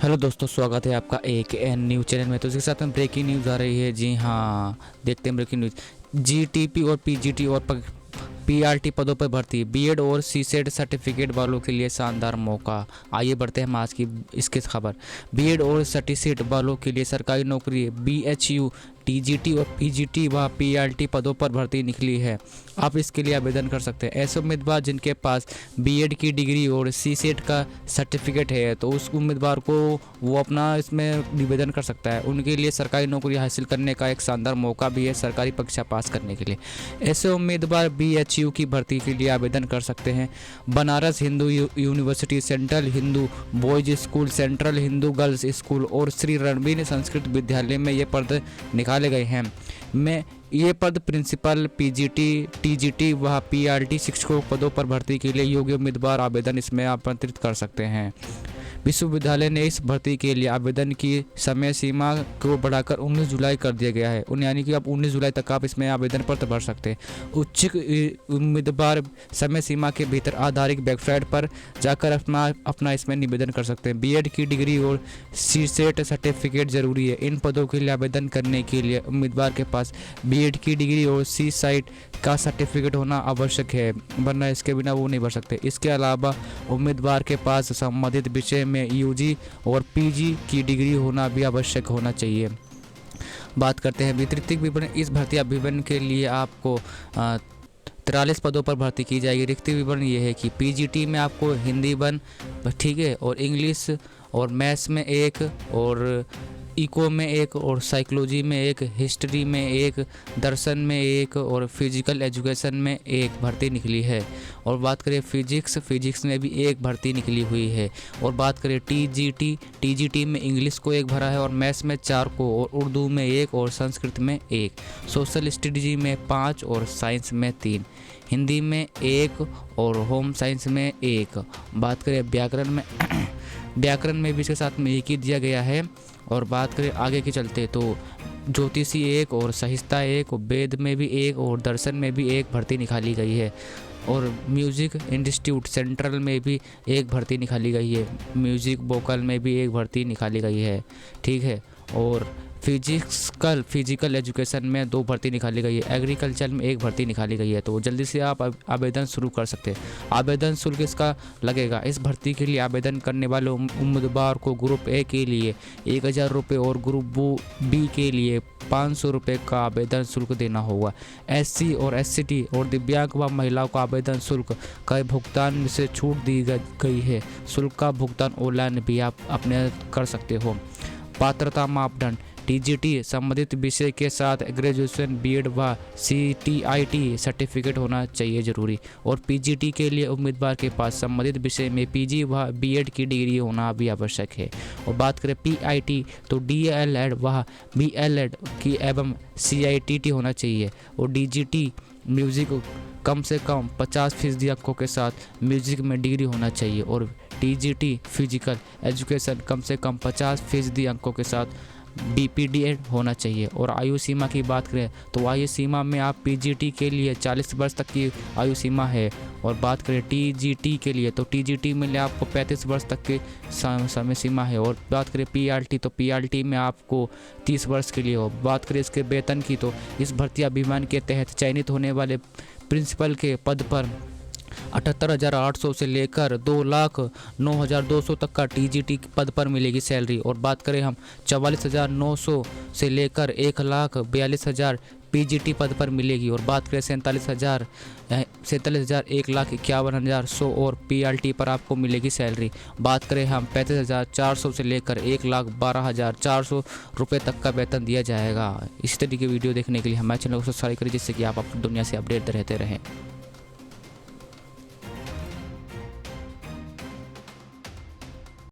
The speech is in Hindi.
हेलो दोस्तों, स्वागत है आपका एक एन न्यूज़ चैनल में। तो इसके साथ में ब्रेकिंग न्यूज़ आ रही है। जी हाँ, देखते हैं ब्रेकिंग न्यूज़। जीटीपी और पीजीटी और पीआरटी पदों पर भर्ती, बीएड और सीसेट सर्टिफिकेट वालों के लिए शानदार मौका। आइए बढ़ते हैं हम आज की इसकी खबर। बीएड और सर्टिसेट वालों के लिए सरकारी नौकरी बीएचयू, टीजीटी और पीजीटी व पीआरटी पदों पर भर्ती निकली है। आप इसके लिए आवेदन कर सकते हैं। ऐसे उम्मीदवार जिनके पास बीएड की डिग्री और सीसेट का सर्टिफिकेट है, तो उस उम्मीदवार को वो अपना इसमें निवेदन कर सकता है। उनके लिए सरकारी नौकरी हासिल करने का एक शानदार मौका भी है सरकारी परीक्षा पास करने के लिए। ऐसे उम्मीदवार बीएचयू की भर्ती के लिए आवेदन कर सकते हैं। Banaras Hindu university, central Hindu boys school, central Hindu girls school और श्री रणबीर संस्कृत विद्यालय में ये पद निकाले गए हैं। ये पद प्रिंसिपल, पीजीटी, टीजीटी व पीआरटी शिक्षकों पदों पर भर्ती के लिए योग्य उम्मीदवार आवेदन इसमें आमंत्रित कर सकते हैं। विश्वविद्यालय ने इस भर्ती के लिए आवेदन की समय सीमा को बढ़ाकर 19 जुलाई कर दिया गया है। यानी कि अब 19 जुलाई तक आप इसमें आवेदन पत्र भर सकते हैं। इच्छुक उम्मीदवार समय सीमा के भीतर आधारित वेबसाइट पर जाकर अपना इसमें निवेदन कर सकते हैं। बीएड की डिग्री और सीसेट सर्टिफिकेट जरूरी है। इन पदों के लिए आवेदन करने के लिए उम्मीदवार के पास बीएड की डिग्री और सीसेट का सर्टिफिकेट होना आवश्यक है, वरना इसके बिना वो नहीं भर सकते। इसके अलावा उम्मीदवार के पास संबंधित विषय में यूजी और पीजी की डिग्री होना भी आवश्यक होना चाहिए। बात करते हैं विस्तृत विवरण। इस भर्ती अभियान के लिए आपको 43 पदों पर भर्ती की जाएगी। रिक्त विवरण ये है कि पीजीटी में आपको हिंदी 1, ठीक है, और इंग्लिश और मैथ्स में 1, और इको में 1, और साइकोलॉजी में 1, हिस्ट्री में 1, दर्शन में 1 और फिजिकल एजुकेशन में 1 भर्ती निकली है। और बात करें फिजिक्स में भी 1 भर्ती निकली हुई है। और बात करें टीजीटी में इंग्लिश को 1 भरा है, और मैथ्स में 4 को, और उर्दू में 1 और संस्कृत में 1, सोशल स्टडीज में 5 और साइंस में 3, हिंदी में 1 और होम साइंस में 1। बात करें व्याकरण में भी इसके साथ में 1 ही दिया गया है। और बात करें आगे के चलते तो ज्योतिषी 1 और संहिता 1, और वेद में भी 1 और दर्शन में भी 1 भर्ती निकाली गई है। और म्यूज़िक इंस्टीट्यूट सेंट्रल में भी 1 भर्ती निकाली गई है। म्यूज़िक वोकल में भी 1 भर्ती निकाली गई है, ठीक है। और फिजिकल एजुकेशन में 2 भर्ती निकाली गई है। एग्रीकल्चर में 1 भर्ती निकाली गई है। तो जल्दी से आप आवेदन शुरू कर सकते हैं। आवेदन शुल्क इसका लगेगा। इस भर्ती के लिए आवेदन करने वाले उम्मीदवार को ग्रुप ए के लिए 1000 रुपये और ग्रुप बी के लिए 500 रुपये का आवेदन शुल्क देना होगा। एससी और एसटी और दिव्यांग व महिलाओं को आवेदन शुल्क का भुगतान से छूट दी गई है। शुल्क का भुगतान ऑनलाइन भी आप अपने कर सकते हो। पात्रता मापदंड: टीजीटी संबंधित विषय के साथ ग्रेजुएशन, बीएड व सीटीआईटी सर्टिफिकेट होना चाहिए जरूरी। और पीजीटी के लिए उम्मीदवार के पास संबंधित विषय में पीजी व बीएड की डिग्री होना भी आवश्यक है। और बात करें पीआईटी तो डीएलएड व बीएलएड की एवं सीआईटीटी होना चाहिए। और डीजीटी म्यूजिक कम से कम 50% अंकों के साथ म्यूजिक में डिग्री होना चाहिए। और टीजीटी फिजिकल एजुकेशन कम से कम 50% अंकों के साथ बीपीडीएड होना चाहिए। और आयु सीमा की बात करें तो आयु सीमा में आप पीजीटी के लिए 40 वर्ष तक की आयु सीमा है। और बात करें टीजीटी के लिए तो टीजीटी में आपको 35 वर्ष तक की समय सीमा है। और बात करें पीआरटी तो पीआरटी में आपको 30 वर्ष के लिए हो। बात करें इसके वेतन की तो इस भर्ती अभियान के तहत चयनित होने वाले प्रिंसिपल के पद पर 78,800 से लेकर 2,09,200 तक का टीजीटी पद पर मिलेगी सैलरी। और बात करें हम 44,900 से लेकर 1,42,000 पीजीटी पद पर मिलेगी। और बात करें 47,000, 1,51,100 और पीआरटी पर आपको मिलेगी सैलरी। बात करें हम 35,400 से लेकर 1,12,400 रुपये तक का वेतन दिया जाएगा। इसी तरीके की वीडियो देखने के लिए हमारे चैनल को सब्सक्राइब करें, जिससे कि आप अपनी दुनिया से अपडेट रहते रहें।